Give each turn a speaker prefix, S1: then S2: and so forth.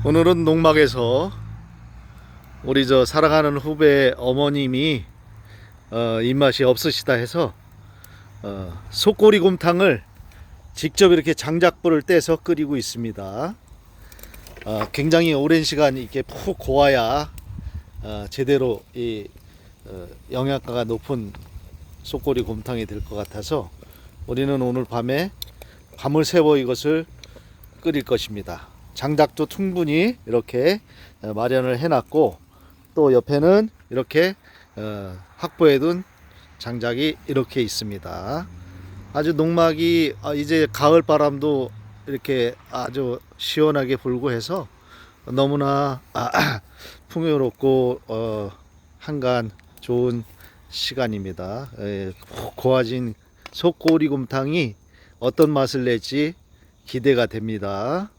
S1: 오늘은 농막에서 우리 사랑하는 후배 어머님이 입맛이 없으시다 해서 속꼬리곰탕을 직접 이렇게 장작불을 떼서 끓이고 있습니다. 굉장히 오랜 시간 이렇게 푹 고아야 제대로 이 영양가가 높은 속꼬리곰탕이 될 것 같아서 우리는 오늘 밤에 밤을 새워 이것을 끓일 것입니다. 장작도 충분히 이렇게 마련을 해놨고, 또 옆에는 이렇게 확보해둔 장작이 이렇게 있습니다. 아주 농막이 이제 가을 바람도 이렇게 아주 시원하게 불고 해서 너무나 풍요롭고 한간 좋은 시간입니다. 고아진 속꼬리곰탕이 어떤 맛을 낼지 기대가 됩니다.